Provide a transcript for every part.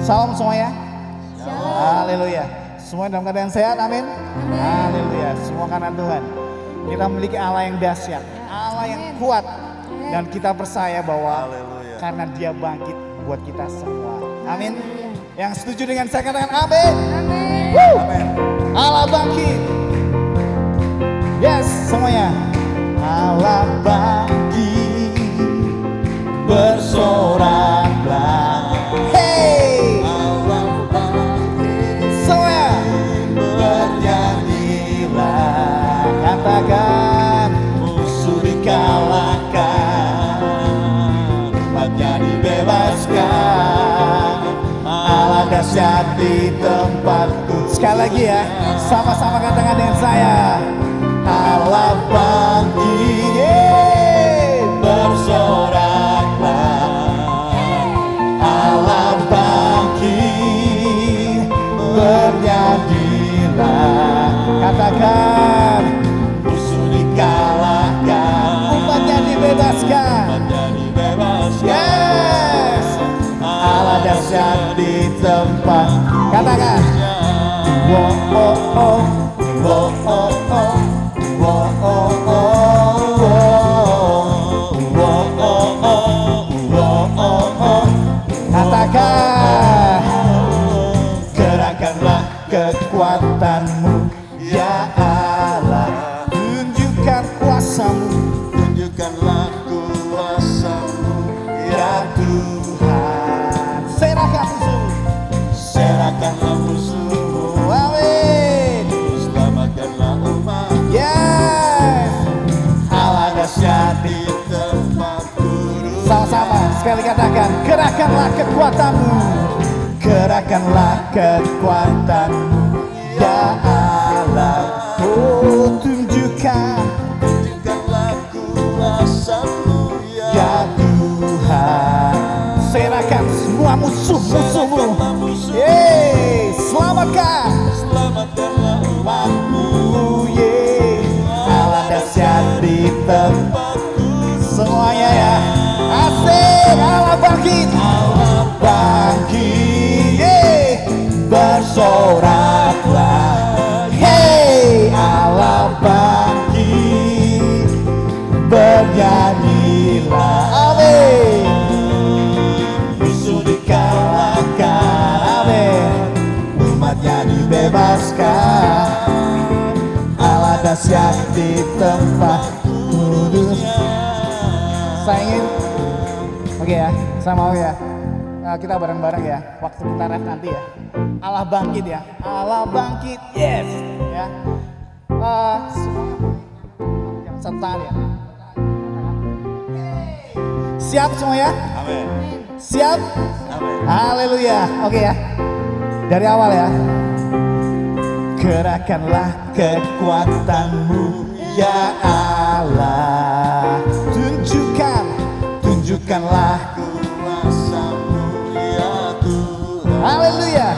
Salam semuanya. Haleluya. Semua dalam keadaan sehat, amin. Haleluya. Semua karena Tuhan. Kita memiliki Allah yang dahsyat, Allah yang kuat, dan kita percaya bahwa karena Dia bangkit buat kita semua. Amin. Yang setuju dengan saya katakan amin. Amin. Allah bangkit. Yes, semuanya. Allah bangkit, bersoraklah. Hey, Allah bangkit, semuanya bernyanyilah. Katakan musuh dikalahkan, umatnya dibebaskan. Allah dahsyat di tempatku. Sekali lagi ya, sama-sama katakan dengan saya. Allah bangkit, bersoraklah. Allah bangkit, bernyanyilah. Katakan musuh dikalahkan, umatnya dibebaskan. Yes, Allah dahsyat di tempat. Katakan wow oh oh, wow oh oh, wow oh oh, wow oh oh, wow oh oh. Katakan gerakkanlah kekuatanmu ya Allah, tunjukkan kuasamu, tunjukkanlah kuasamu ya Tuhan. Serahkan musuh, serahkanlah musuhmu, amin. Selamatkanlah umat, yes. Allah dahsyat di tempat duduk. Sama-sama sekali katakan, gerakkanlah kekuatanmu, gerakkanlah kekuatanmu ya Allah. Oh, tunjukkanlah kuasamu ya Tuhan. Serahkan semua musuh-musuhmu, yeay. Selamatkanlah umatmu, yeay. Allah dahsyat di tempatku. Semuanya ya, asik. Allah bangkit, Allah bangkit, yeay. Bersoraklah, hey. Allah bangkit, bernyanyilah, amin. Musuh dikalahkan, amin. Umatnya dibebaskan. Allah dahsyat di tempat kudus. Saya ingin, oke ya, saya mau ya, kita bareng-bareng ya, waktu kita ref nanti ya. Allah bangkit ya, Allah bangkit, yes ya. Serta ya. Siap semua ya? Amin. Siap? Amin. Haleluya. Oke ya. Dari awal ya. Gerakkanlah kekuatanmu ya Allah. Tunjukkanlah kuasamu ya Tuhan. Haleluya.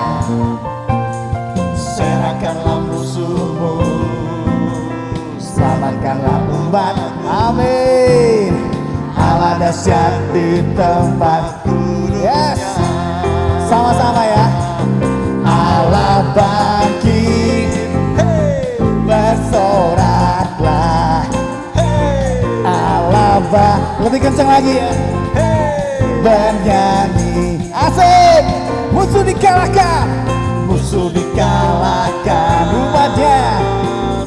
Serahkanlah musuhmu, selamatkanlah umat, amin. Allah dahsyat di tempatku, yes. Sama-sama ya. Allah bangkit, hey. Bersoraklah, hey. Allah lebih kencang lagi ya, hey. Bernyanyi, asik. Musuh dikalahkan, musuh dikalahkan,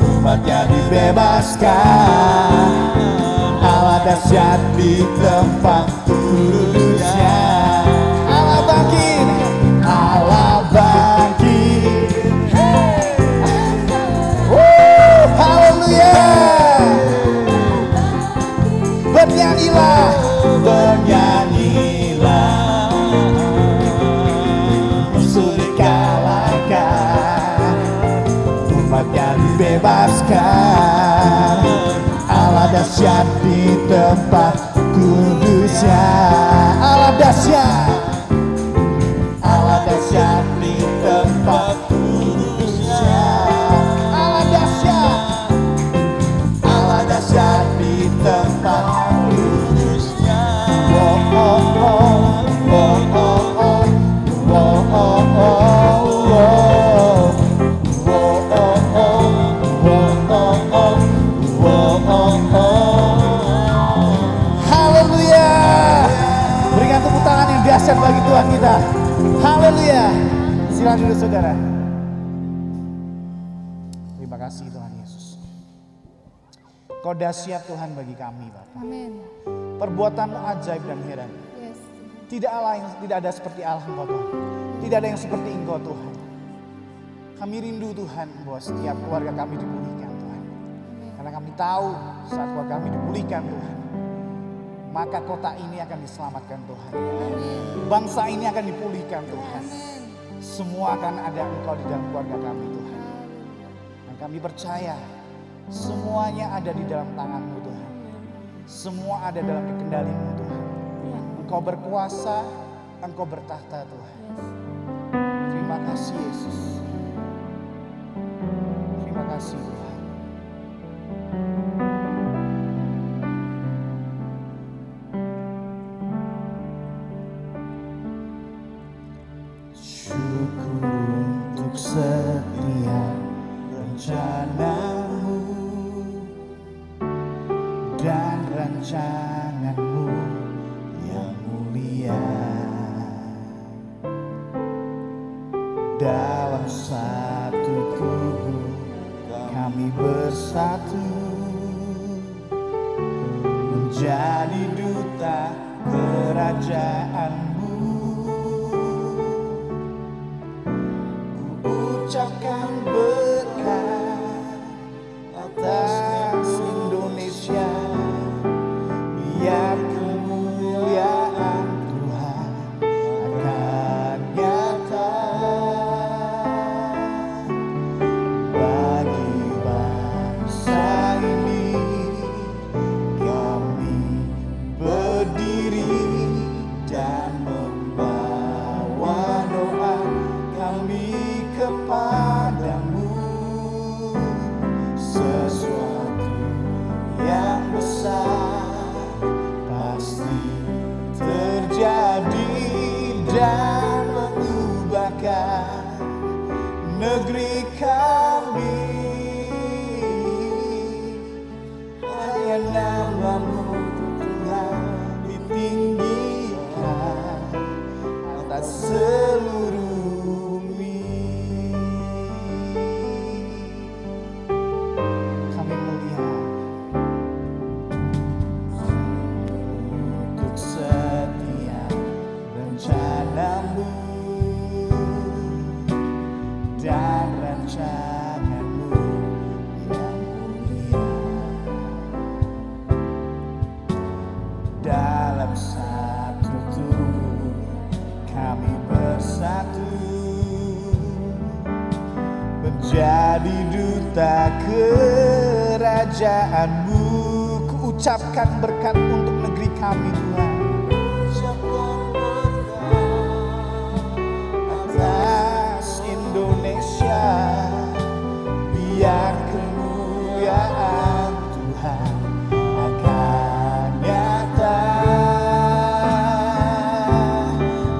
umatnya dibebaskan. Allah dahsyat di tempat kudusnya. Allah bangkit, Allah bangkit, hey. Haleluya. Bernyanyilah, bernyanyilah. Musuh dikalahkan, umatnya dibebaskan. Allah dahsyat di tempat kudusnya. Allah dahsyat, Allah dahsyat di tempat kudusnya. Allah dahsyat, Allah dahsyat di tempat kudusnya. Oh oh oh, oh oh oh, oh oh dahsyat bagi Tuhan kita. Haleluya. Silakan duduk saudara. Terima kasih Tuhan Yesus. Kau dahsyat Tuhan bagi kami Bapak. Amin. Perbuatanmu ajaib dan heran. Yes. Tidak ada seperti Allah Engkau Tuhan. Tidak ada yang seperti Engkau Tuhan. Kami rindu Tuhan bahwa setiap keluarga kami dipulihkan Tuhan. Karena kami tahu saat keluarga kami dipulihkan Tuhan, maka kota ini akan diselamatkan Tuhan. Bangsa ini akan dipulihkan Tuhan. Semua akan ada Engkau di dalam keluarga kami Tuhan. Dan kami percaya semuanya ada di dalam tangan-Mu Tuhan. Semua ada dalam kendali-Mu Tuhan. Engkau berkuasa, Engkau bertahta Tuhan. Terima kasih Yesus. Terima kasih Tuhan. Syukur untuk setiap rencana-Mu dan rancangan-Mu yang mulia. Dalam satu tubuh kami bersatu menjadi duta kerajaan-Mu. Ku ucapkan berkat atas Indonesia, biar kemuliaan Tuhan akan nyata bagi bangsa ini. Kami berdiri dan membawa doa kami kepadamu. Sesuatu yang besar pasti terjadi dan mengubahkan negeri kami. Hanya nama-Mu Tuhan ditinggikan atas seluruh bumi. Kami melihat untuk setiap rencana-Mu dan rancangan-Mu yang mulia. Dalam satu tubuh kami bersatu menjadi duta kerajaan-Mu. Ku ucapkan berkat untuk negeri kami Tuhan. Ucapkan berkat atas Indonesia, biar kemuliaan Tuhan akan nyata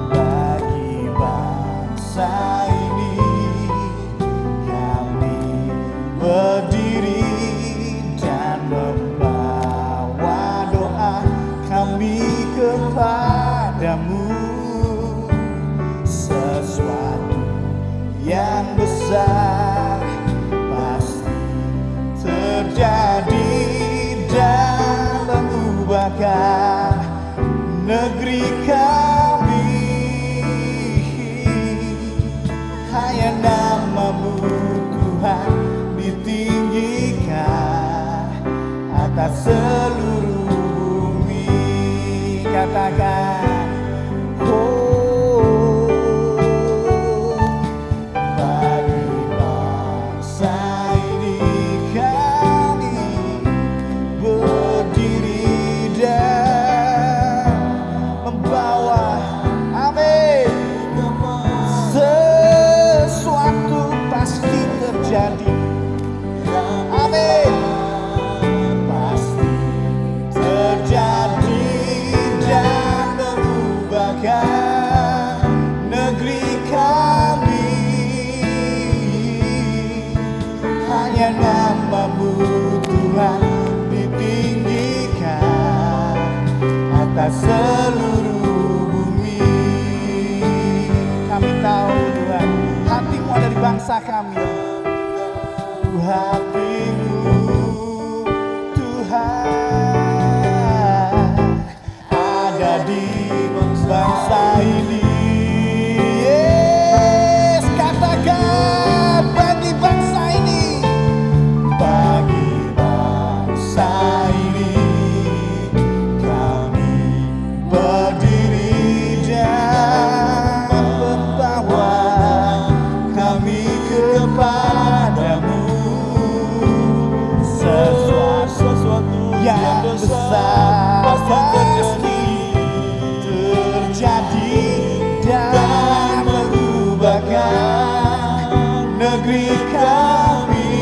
bagi bangsa ini. Kami berdiri dan membawa doa kami kepadamu. Sesuatu yang besar pasti terjadi dan mengubahkan negeri kami. Hanya nama-Mu Tuhan ditinggikan atas seluruh bumi. Katakan, oh, bagi bangsa ini kami berdiri dan membawa, amin. Sesuatu pasti terjadi, amin. Pasti terjadi dan mengubahkan negeri kami. Hanya nama-Mu Tuhan ditinggikan atas seluruh bumi. menumbangkan negeri kami.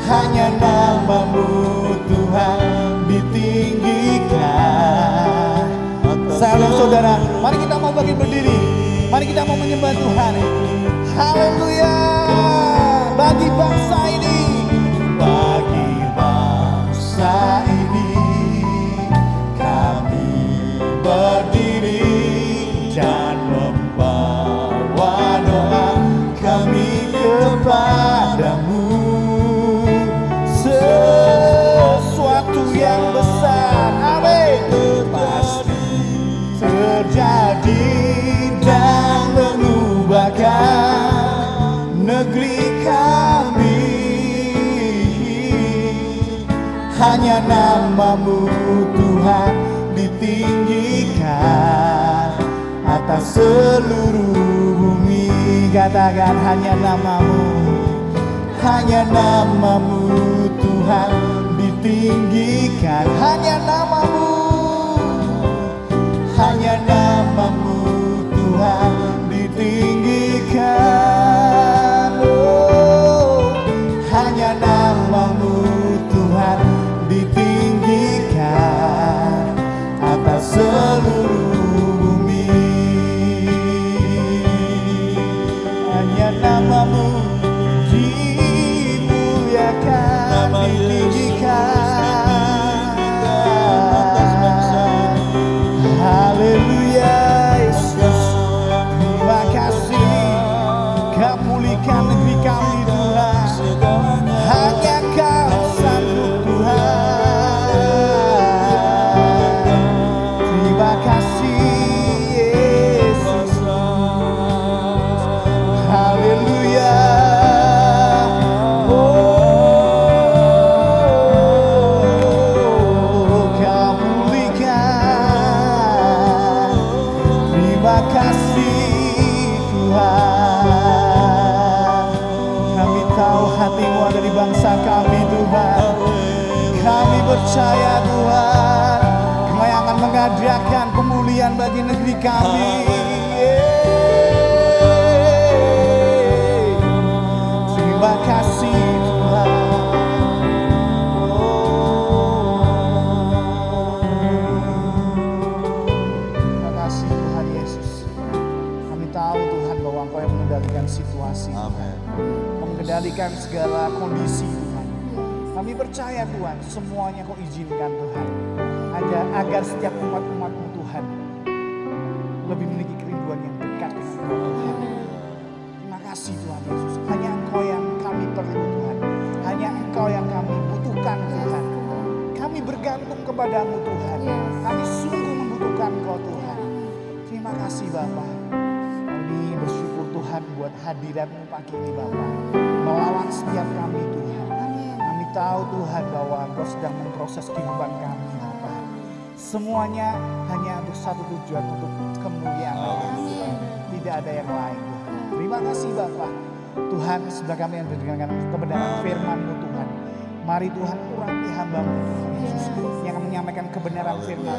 Hanya nama-Mu Tuhan ditinggikan. Salam saudara, mari kita mau bangkit berdiri. Mari kita mau menyembah Tuhan. Haleluya. Bagi bangsa ini, bagi bangsa ini, kami berdiri dan membawa doa kami kepadamu. Sesuatu yang besar, amin, pasti terjadi dan mengubahkan negeri kami. Hanya nama-Mu Tuhan ditinggikan atas seluruh bumi. Katakan hanya nama-Mu, hanya nama-Mu Tuhan ditinggikan. Hanya nama-Mu, hanya nama-Mu Tuhan ditinggikan. Oh, hanya nama-Mu Tuhan ditinggikan atas seluruh bumi. Hanya nama-Mu dimuliakan, ditinggikan. Haleluya, Yesus. Terima kasih, Kau pulihkan negeri kami Tuhan. Hanya Kau sanggup Tuhan. Terima kasih Yesus. Haleluya. Terima kasih Tuhan. Kami tahu hati-Mu ada di bangsa kami Tuhan. Kami percaya Tuhan, Kau yang akan mengadakan pemulihan bagi negeri kami. Terima kasih Tuhan. Terima kasih Tuhan Yesus. Kami tahu Tuhan bahwa Engkau yang mengendalikan situasi. Amen. Mengendalikan segala kondisi Tuhan. Kami percaya Tuhan, semuanya Kau izinkan Tuhan, agar setiap umat-umat-Mu Tuhan lebih memiliki kerinduan yang dekat dengan Engkau Tuhan. Terima kasih Tuhan Yesus. Hanya Engkau yang kami perlu Tuhan. Hanya Engkau yang kami butuhkan Tuhan. Kami bergantung kepadamu Tuhan. Kami sungguh membutuhkan Engkau Tuhan. Terima kasih Bapa. Kami bersyukur Tuhan buat hadirat-Mu pagi ini Bapa. Melawan setiap kami Tuhan. Kami tahu Tuhan bahwa Engkau sedang memproses kehidupan kami Bapa. Semuanya hanya untuk satu tujuan, untuk kemuliaan Tuhan. Tidak ada yang lain Tuhan. Terima kasih Bapa. Tuhan, sebelah kami yang mendengarkan kebenaran firman-Mu Tuhan. Mari Tuhan urapi hamba-Mu Tuhan Yesus yang menyampaikan kebenaran firman.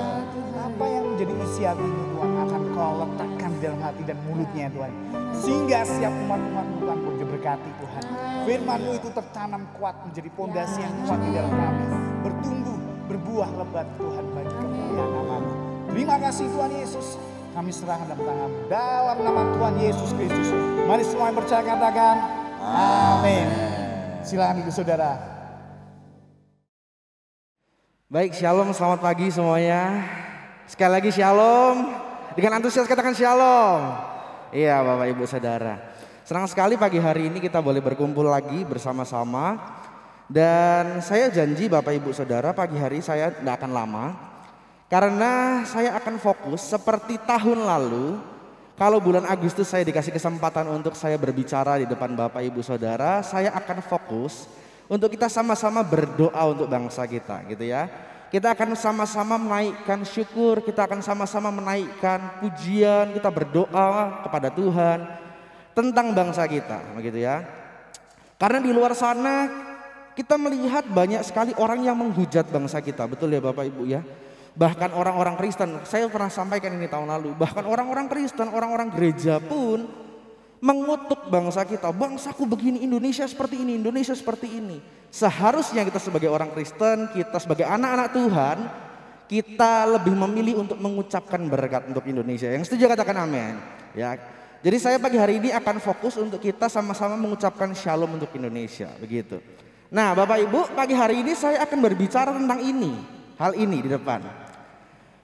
Apa yang menjadi isi hati-Mu Tuhan akan Kau letakkan di dalam hati dan mulutnya Tuhan. Sehingga setiap umat-umat-Mu Tuhan pun diberkati Tuhan. Firman-Mu itu tertanam kuat menjadi pondasi yang kuat di dalam kami. Bertumbuh, berbuah lebat Tuhan bagi kemuliaan nama-Mu. Terima kasih Tuhan Yesus. Kami serahkan dalam tangan-Mu. Dalam nama Tuhan Yesus Kristus. Mari semua yang percaya katakan amin. Silakan duduk saudara. Baik, shalom, selamat pagi semuanya. Sekali lagi shalom. Dengan antusias katakan shalom. Iya Bapak Ibu Saudara. Senang sekali pagi hari ini kita boleh berkumpul lagi bersama-sama. Dan saya janji Bapak Ibu Saudara pagi hari saya tidak akan lama. Karena saya akan fokus seperti tahun lalu. Kalau bulan Agustus saya dikasih kesempatan untuk saya berbicara di depan Bapak Ibu Saudara. Saya akan fokus untuk kita sama-sama berdoa untuk bangsa kita gitu ya. Kita akan sama-sama menaikkan syukur, kita akan sama-sama menaikkan pujian, kita berdoa kepada Tuhan tentang bangsa kita begitu ya. Karena di luar sana kita melihat banyak sekali orang yang menghujat bangsa kita, betul ya Bapak Ibu ya. bahkan orang-orang Kristen, saya pernah sampaikan ini tahun lalu, bahkan orang-orang Kristen, orang-orang gereja pun mengutuk bangsa kita. Bangsaku begini, Indonesia seperti ini, Indonesia seperti ini. Seharusnya kita sebagai orang Kristen, kita sebagai anak-anak Tuhan, kita lebih memilih untuk mengucapkan berkat untuk Indonesia. Yang setuju katakan amin. Ya. Jadi saya pagi hari ini akan fokus untuk kita sama-sama mengucapkan shalom untuk Indonesia, begitu. Nah, Bapak Ibu, pagi hari ini saya akan berbicara tentang ini, hal ini di depan.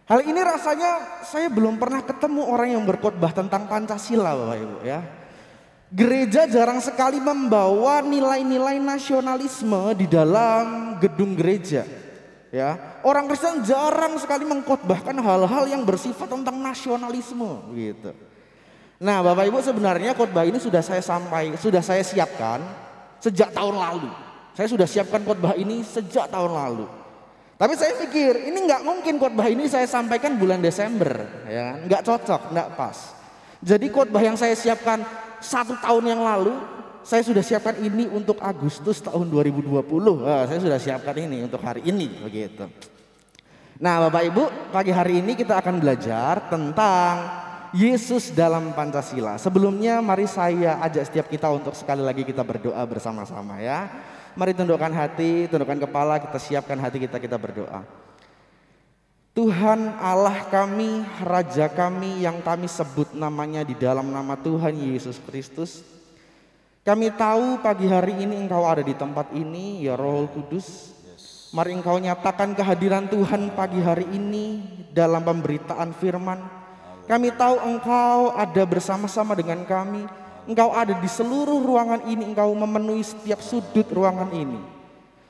Hal ini rasanya saya belum pernah ketemu orang yang berkhotbah tentang Pancasila, Bapak Ibu ya. Gereja jarang sekali membawa nilai-nilai nasionalisme di dalam gedung gereja. Ya, orang Kristen jarang sekali mengkhotbahkan hal-hal yang bersifat tentang nasionalisme, gitu. Nah, Bapak Ibu, sebenarnya khotbah ini sudah saya siapkan sejak tahun lalu. Saya sudah siapkan khotbah ini sejak tahun lalu. Tapi saya pikir ini nggak mungkin khotbah ini saya sampaikan bulan Desember, ya, nggak cocok, nggak pas. Jadi khotbah yang saya siapkan 1 tahun yang lalu, saya sudah siapkan ini untuk Agustus tahun 2020. Saya sudah siapkan ini untuk hari ini, begitu. Nah, Bapak Ibu, pagi hari ini kita akan belajar tentang Yesus dalam Pancasila. Sebelumnya mari saya ajak setiap kita untuk sekali lagi kita berdoa bersama-sama ya. Mari tundukkan hati, tundukkan kepala, kita siapkan hati kita berdoa. Tuhan Allah kami, Raja kami yang kami sebut namanya di dalam nama Tuhan Yesus Kristus. Kami tahu pagi hari ini Engkau ada di tempat ini, ya Roh Kudus. Mari Engkau nyatakan kehadiran Tuhan pagi hari ini dalam pemberitaan firman. Kami tahu Engkau ada bersama-sama dengan kami. Engkau ada di seluruh ruangan ini. Engkau memenuhi setiap sudut ruangan ini.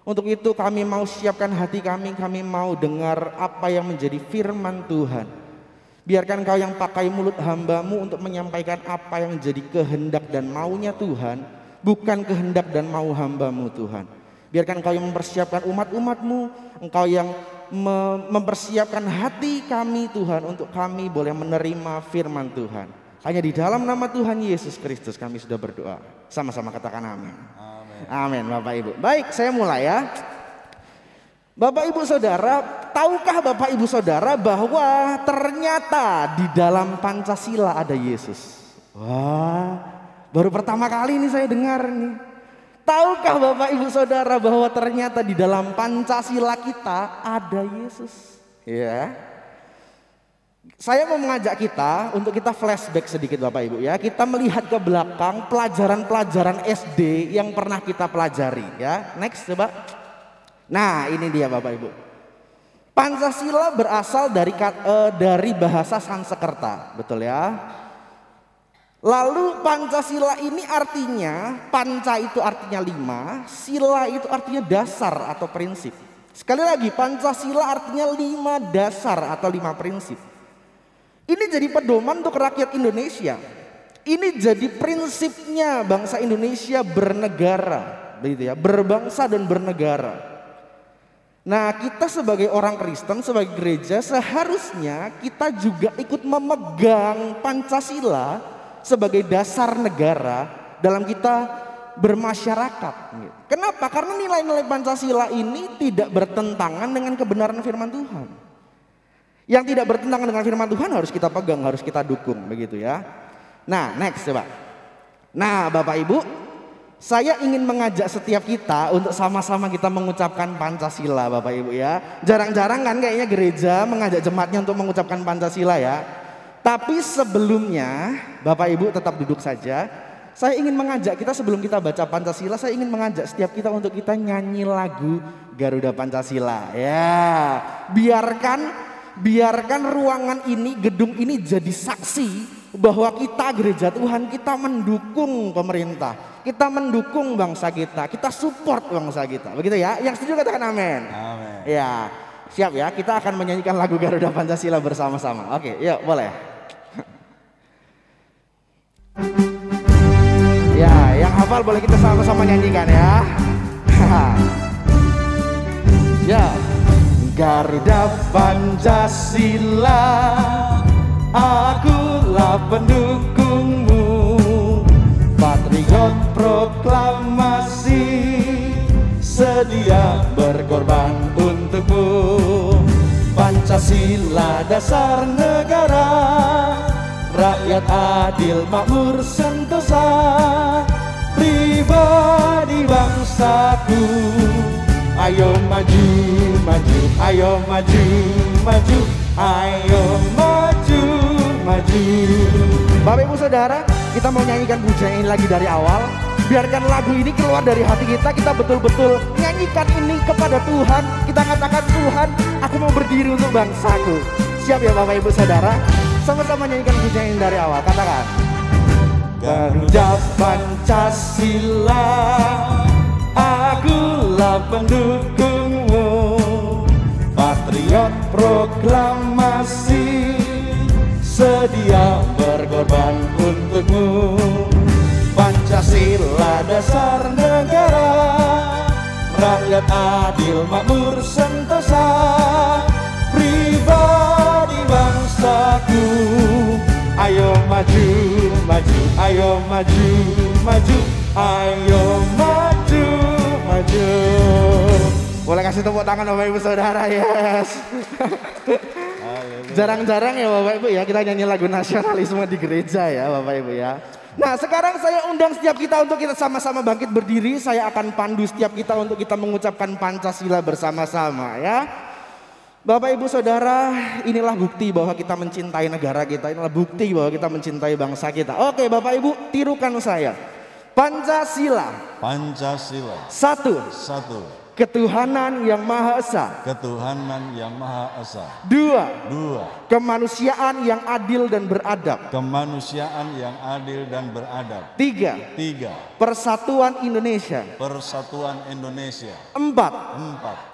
Untuk itu kami mau siapkan hati kami. Kami mau dengar apa yang menjadi firman Tuhan. Biarkan Engkau yang pakai mulut hamba-Mu untuk menyampaikan apa yang menjadi kehendak dan maunya Tuhan. Bukan kehendak dan mau hamba-Mu Tuhan. Biarkan Engkau yang mempersiapkan umat-umat-Mu. Engkau yang mempersiapkan hati kami Tuhan untuk kami boleh menerima firman Tuhan. Hanya di dalam nama Tuhan Yesus Kristus kami sudah berdoa. Sama-sama katakan amin. Amin Bapak Ibu. Baik, saya mulai ya. Bapak Ibu Saudara, tahukah Bapak Ibu Saudara bahwa ternyata di dalam Pancasila ada Yesus? Wah, baru pertama kali ini saya dengar nih. Tahukah Bapak Ibu Saudara bahwa ternyata di dalam Pancasila kita ada Yesus? Ya. Saya mau mengajak kita untuk kita flashback sedikit Bapak Ibu ya. Kita melihat ke belakang pelajaran-pelajaran SD yang pernah kita pelajari ya. Next coba. Nah, ini dia Bapak Ibu. Pancasila berasal dari bahasa Sanskerta, betul ya? Lalu Pancasila ini artinya, panca itu artinya 5, sila itu artinya dasar atau prinsip. Sekali lagi, Pancasila artinya 5 dasar atau 5 prinsip. Ini jadi pedoman untuk rakyat Indonesia. Ini jadi prinsipnya bangsa Indonesia bernegara, begitu ya, berbangsa dan bernegara. Nah, kita sebagai orang Kristen, sebagai gereja, seharusnya kita juga ikut memegang Pancasila sebagai dasar negara dalam kita bermasyarakat. Kenapa? Karena nilai-nilai Pancasila ini tidak bertentangan dengan kebenaran firman Tuhan. Yang tidak bertentangan dengan firman Tuhan harus kita pegang, harus kita dukung, begitu ya. Nah, next coba. Nah, Bapak Ibu, saya ingin mengajak setiap kita untuk sama-sama kita mengucapkan Pancasila, Bapak Ibu ya. Jarang-jarang kan kayaknya gereja mengajak jemaatnya untuk mengucapkan Pancasila ya. Tapi sebelumnya Bapak Ibu tetap duduk saja. Saya ingin mengajak kita sebelum kita baca Pancasila, saya ingin mengajak setiap kita untuk kita nyanyi lagu Garuda Pancasila. Ya, biarkan ruangan ini, gedung ini jadi saksi bahwa kita gereja Tuhan, kita mendukung pemerintah, kita mendukung bangsa kita support bangsa kita. Begitu ya? Yang setuju katakan amin. Amin. Ya, siap ya. Kita akan menyanyikan lagu Garuda Pancasila bersama-sama. Oke, yuk boleh. Ya, yang hafal boleh kita sama-sama nyanyikan ya. Ya, Garuda Pancasila, akulah pendukungmu, patriot proklamasi, sedia berkorban untukmu. Pancasila Pancasila dasar negara, rakyat adil makmur sentosa, pribadi bangsaku. Ayo maju, maju, ayo maju, maju, ayo maju, maju. Bapak Ibu Saudara, kita mau nyanyikan pujian ini lagi dari awal. Biarkan lagu ini keluar dari hati kita betul-betul nyanyikan ini kepada Tuhan. Kita katakan, Tuhan, aku mau berdiri untuk bangsaku. Siap ya Bapak Ibu Saudara? Sama-sama nyanyikan pujian ini dari awal. Katakan, Garuda Pancasila, akulah pendukungmu, patriot proklamasi, sedia berkorban untukmu. Pancasila dasar negara, rakyat adil makmur sentosa, pribadi bangsaku. Ayo maju, maju, ayo maju, maju, ayo maju, maju. Boleh kasih tepuk tangan Bapak Ibu Saudara, yes. Jarang-jarang ya Bapak Ibu ya kita nyanyi lagu nasionalisme di gereja ya Bapak Ibu ya. Nah sekarang saya undang setiap kita untuk kita sama-sama bangkit berdiri. Saya akan pandu setiap kita untuk kita mengucapkan Pancasila bersama-sama ya. Bapak Ibu Saudara, inilah bukti bahwa kita mencintai negara kita. Inilah bukti bahwa kita mencintai bangsa kita. Oke Bapak Ibu, tirukan saya. Pancasila. Pancasila. Satu. Ketuhanan yang Maha Esa. Ketuhanan yang Maha Esa. Dua. Kemanusiaan yang adil dan beradab. Kemanusiaan yang adil dan beradab. Tiga. Persatuan Indonesia. Persatuan Indonesia. Empat.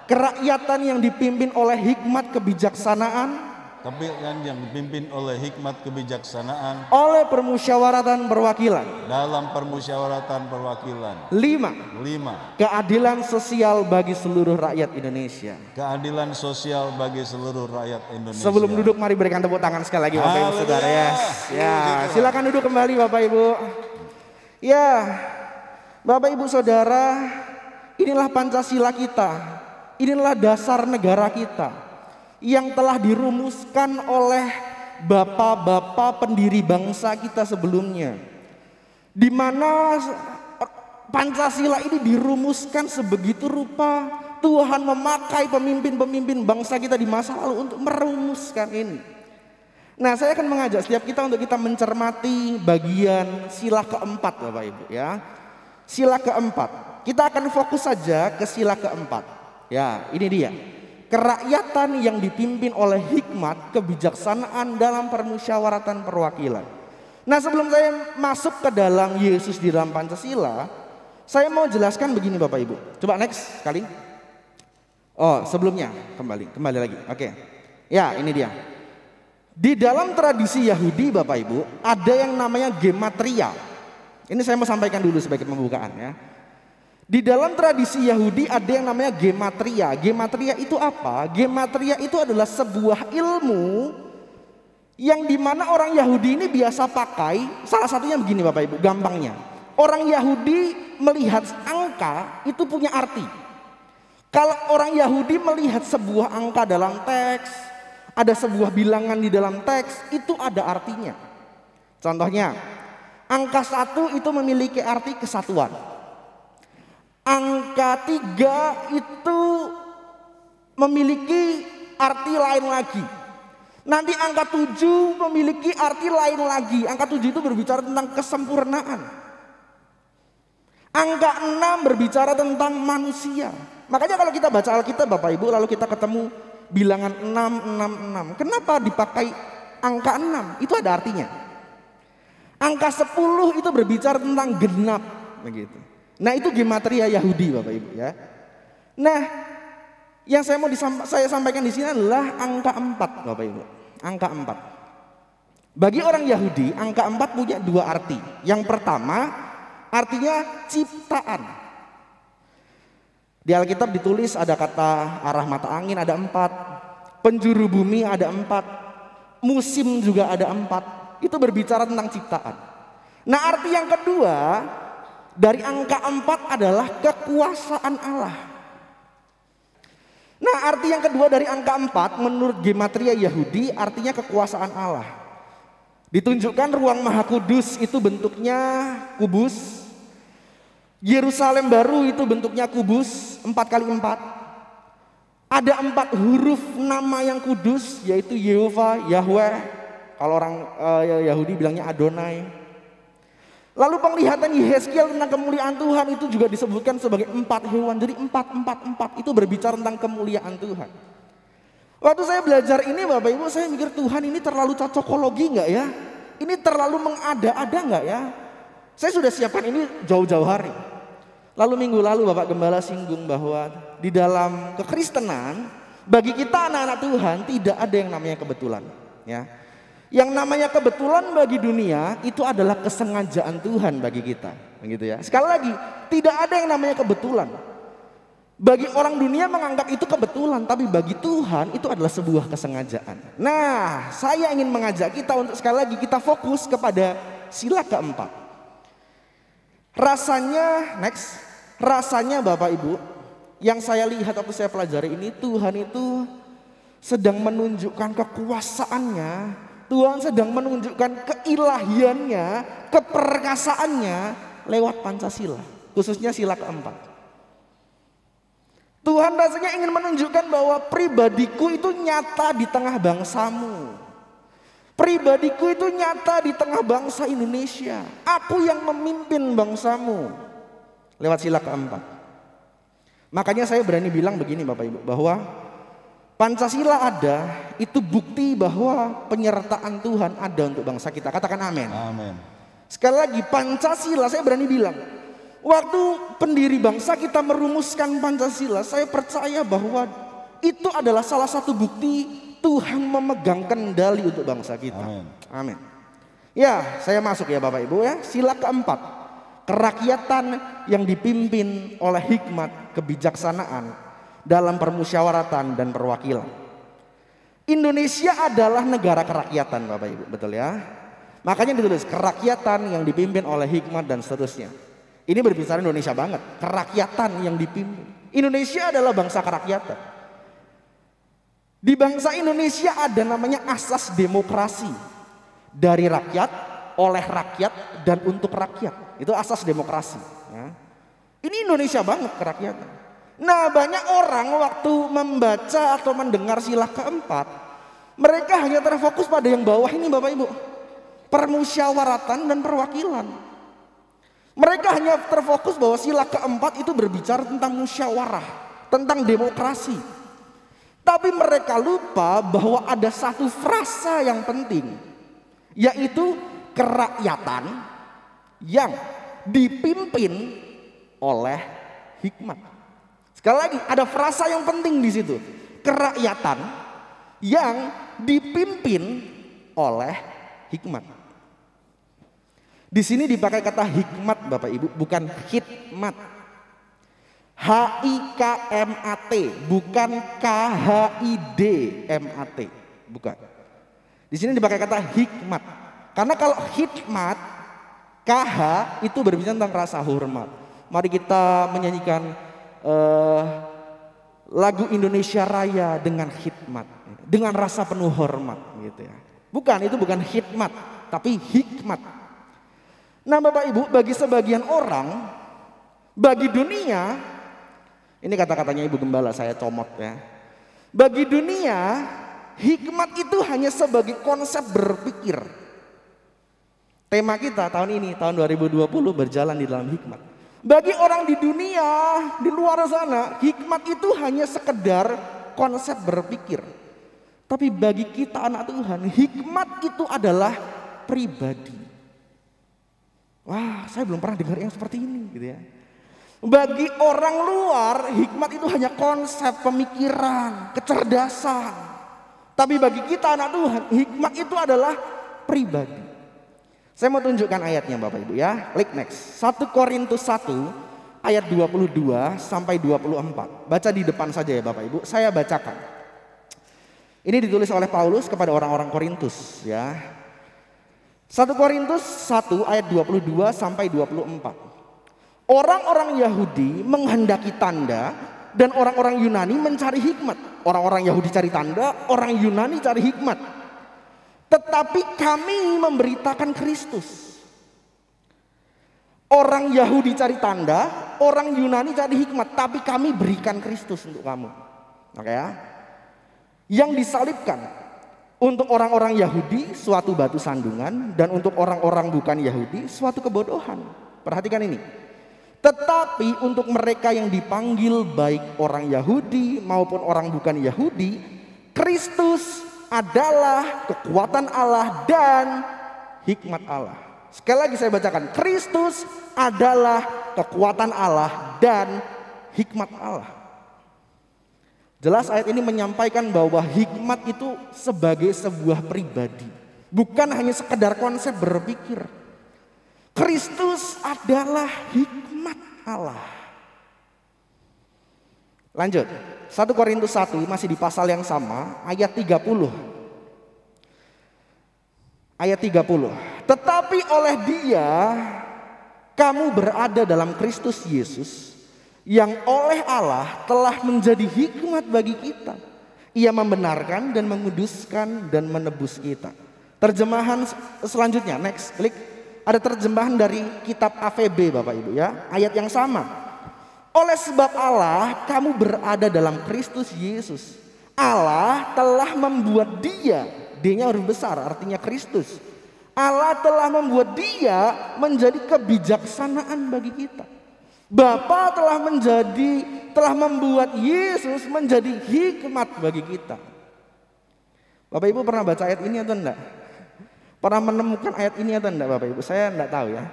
Kerakyatan yang dipimpin oleh hikmat kebijaksanaan. Kepemimpinan yang dipimpin oleh hikmat kebijaksanaan. Oleh permusyawaratan perwakilan. Dalam permusyawaratan perwakilan. Lima. Keadilan sosial bagi seluruh rakyat Indonesia. Keadilan sosial bagi seluruh rakyat Indonesia. Sebelum duduk mari berikan tepuk tangan sekali lagi Bapak Ibu Saudara ya. Ya, silakan duduk kembali Bapak Ibu. Ya, Bapak Ibu Saudara, inilah Pancasila kita. Inilah dasar negara kita yang telah dirumuskan oleh bapak-bapak pendiri bangsa kita sebelumnya, di mana Pancasila ini dirumuskan sebegitu rupa. Tuhan memakai pemimpin-pemimpin bangsa kita di masa lalu untuk merumuskan ini. Nah, saya akan mengajak setiap kita untuk kita mencermati bagian sila keempat Bapak Ibu ya. Sila keempat, kita akan fokus saja ke sila keempat. Ya, ini dia. Kerakyatan yang dipimpin oleh hikmat kebijaksanaan dalam permusyawaratan perwakilan. Nah sebelum saya masuk ke dalam Yesus di dalam Pancasila, saya mau jelaskan begini Bapak Ibu. Coba next sekali. Oh sebelumnya kembali lagi. Oke. Ya ini dia. Di dalam tradisi Yahudi Bapak Ibu ada yang namanya gematria. Ini saya mau sampaikan dulu sebagai pembukaan ya. Di dalam tradisi Yahudi ada yang namanya gematria. Gematria itu apa? Gematria itu adalah sebuah ilmu yang dimana orang Yahudi ini biasa pakai. Salah satunya begini Bapak Ibu, gampangnya. Orang Yahudi melihat angka itu punya arti. Kalau orang Yahudi melihat sebuah angka dalam teks, ada sebuah bilangan di dalam teks, itu ada artinya. Contohnya, angka 1 itu memiliki arti kesatuan. Angka 3 itu memiliki arti lain lagi. Nanti angka 7 memiliki arti lain lagi. Angka 7 itu berbicara tentang kesempurnaan. Angka 6 berbicara tentang manusia. Makanya kalau kita baca Alkitab Bapak Ibu lalu kita ketemu bilangan 666. Kenapa dipakai angka 6? Itu ada artinya. Angka 10 itu berbicara tentang genap begitu. Nah itu gematria Yahudi Bapak Ibu ya. Nah yang saya sampaikan di sini adalah angka 4 Bapak Ibu. Angka 4. Bagi orang Yahudi angka 4 punya dua arti. Yang pertama artinya ciptaan. Di Alkitab ditulis ada kata arah mata angin ada 4. Penjuru bumi ada 4. Musim juga ada 4. Itu berbicara tentang ciptaan. Nah arti yang kedua dari angka 4 adalah kekuasaan Allah. Nah, arti yang kedua dari angka 4 menurut gematria Yahudi artinya kekuasaan Allah. Ditunjukkan ruang maha kudus itu bentuknya kubus. Yerusalem baru itu bentuknya kubus 4 kali 4. Ada 4 huruf nama yang kudus yaitu Yehova, Yahweh. Kalau orang Yahudi bilangnya Adonai. Lalu penglihatan Yehezkiel tentang kemuliaan Tuhan itu juga disebutkan sebagai 4 hewan. Jadi 4 itu berbicara tentang kemuliaan Tuhan. Waktu saya belajar ini Bapak Ibu, saya mikir Tuhan ini terlalu cocokologi enggak ya? Ini terlalu mengada-ada enggak ya? Saya sudah siapkan ini jauh-jauh hari. Lalu minggu lalu Bapak Gembala singgung bahwa di dalam kekristenan bagi kita anak-anak Tuhan tidak ada yang namanya kebetulan, ya. Yang namanya kebetulan bagi dunia itu adalah kesengajaan Tuhan bagi kita, begitu ya. Sekali lagi, tidak ada yang namanya kebetulan. Bagi orang dunia menganggap itu kebetulan, tapi bagi Tuhan itu adalah sebuah kesengajaan. Nah, saya ingin mengajak kita untuk sekali lagi kita fokus kepada sila keempat. Rasanya Bapak Ibu, yang saya lihat waktu saya pelajari ini, Tuhan itu sedang menunjukkan kekuasaannya. Tuhan sedang menunjukkan keilahiannya, keperkasaannya lewat Pancasila, khususnya sila keempat. Tuhan rasanya ingin menunjukkan bahwa pribadiku itu nyata di tengah bangsamu. Pribadiku itu nyata di tengah bangsa Indonesia. Aku yang memimpin bangsamu lewat sila keempat. Makanya saya berani bilang begini Bapak Ibu, bahwa Pancasila ada, itu bukti bahwa penyertaan Tuhan ada untuk bangsa kita. Katakan amin. Amin. Sekali lagi, Pancasila saya berani bilang, waktu pendiri bangsa kita merumuskan Pancasila, saya percaya bahwa itu adalah salah satu bukti Tuhan memegang kendali untuk bangsa kita. Amin. Amin. Ya, saya masuk ya Bapak Ibu ya. Sila keempat, kerakyatan yang dipimpin oleh hikmat kebijaksanaan dalam permusyawaratan dan perwakilan. Indonesia adalah negara kerakyatan Bapak Ibu, betul ya? Makanya ditulis kerakyatan yang dipimpin oleh hikmat dan seterusnya. Ini berbicara Indonesia banget, kerakyatan yang dipimpin. Indonesia adalah bangsa kerakyatan. Di bangsa Indonesia ada namanya asas demokrasi. Dari rakyat, oleh rakyat, dan untuk rakyat. Itu asas demokrasi. Ya. Ini Indonesia banget kerakyatan. Nah, banyak orang waktu membaca atau mendengar sila keempat, mereka hanya terfokus pada yang bawah ini Bapak Ibu. Permusyawaratan dan perwakilan. Mereka hanya terfokus bahwa sila keempat itu berbicara tentang musyawarah, tentang demokrasi. Tapi mereka lupa bahwa ada satu frasa yang penting, yaitu kerakyatan yang dipimpin oleh hikmat. Sekali lagi, ada frasa yang penting di situ. Kerakyatan yang dipimpin oleh hikmat. Di sini dipakai kata hikmat Bapak Ibu, bukan khidmat. HIKMAT, bukan KHIDMAT, bukan. Di sini dipakai kata hikmat. Karena kalau hikmat, KH itu berbicara tentang rasa hormat. Mari kita menyanyikan lagu Indonesia Raya dengan khidmat, dengan rasa penuh hormat gitu ya. Bukan, itu bukan khidmat, tapi hikmat. Nah Bapak Ibu, bagi sebagian orang, bagi dunia, ini kata-katanya Ibu Gembala saya comot ya. Bagi dunia, hikmat itu hanya sebagai konsep berpikir. Tema kita tahun ini, tahun 2020 berjalan di dalam hikmat. Bagi orang di dunia, di luar sana, hikmat itu hanya sekedar konsep berpikir. Tapi bagi kita anak Tuhan, hikmat itu adalah pribadi. Wah, saya belum pernah dengar yang seperti ini gitu ya. Bagi orang luar, hikmat itu hanya konsep pemikiran, kecerdasan. Tapi bagi kita anak Tuhan, hikmat itu adalah pribadi. Saya mau tunjukkan ayatnya Bapak Ibu ya. Klik next. 1 Korintus 1 ayat 22 sampai 24. Baca di depan saja ya Bapak Ibu. Saya bacakan. Ini ditulis oleh Paulus kepada orang-orang Korintus ya. 1 Korintus 1 ayat 22 sampai 24. Orang-orang Yahudi menghendaki tanda dan orang-orang Yunani mencari hikmat. Orang-orang Yahudi cari tanda, orang Yunani cari hikmat. Tetapi kami memberitakan Kristus. Orang Yahudi cari tanda, orang Yunani cari hikmat, tapi kami berikan Kristus untuk kamu. Oke ya. Yang disalibkan untuk orang-orang Yahudi suatu batu sandungan, dan untuk orang-orang bukan Yahudi suatu kebodohan. Perhatikan ini. Tetapi untuk mereka yang dipanggil baik orang Yahudi maupun orang bukan Yahudi, Kristus adalah kekuatan Allah dan hikmat Allah. Sekali lagi saya bacakan, Kristus adalah kekuatan Allah dan hikmat Allah. Jelas ayat ini menyampaikan bahwa hikmat itu sebagai sebuah pribadi, bukan hanya sekedar konsep berpikir. Kristus adalah hikmat Allah. Lanjut, 1 Korintus 1 masih di pasal yang sama, ayat 30. Ayat 30. Tetapi oleh Dia kamu berada dalam Kristus Yesus, yang oleh Allah telah menjadi hikmat bagi kita. Ia membenarkan dan menguduskan dan menebus kita. Terjemahan selanjutnya, next, klik. Ada terjemahan dari kitab AVB Bapak Ibu ya, ayat yang sama. Oleh sebab Allah kamu berada dalam Kristus Yesus. Allah telah membuat Dia, D-nya huruf besar artinya Kristus. Allah telah membuat Dia menjadi kebijaksanaan bagi kita. Bapa telah membuat Yesus menjadi hikmat bagi kita. Bapak Ibu pernah baca ayat ini atau enggak? Pernah menemukan ayat ini atau enggak Bapak Ibu? Saya enggak tahu ya.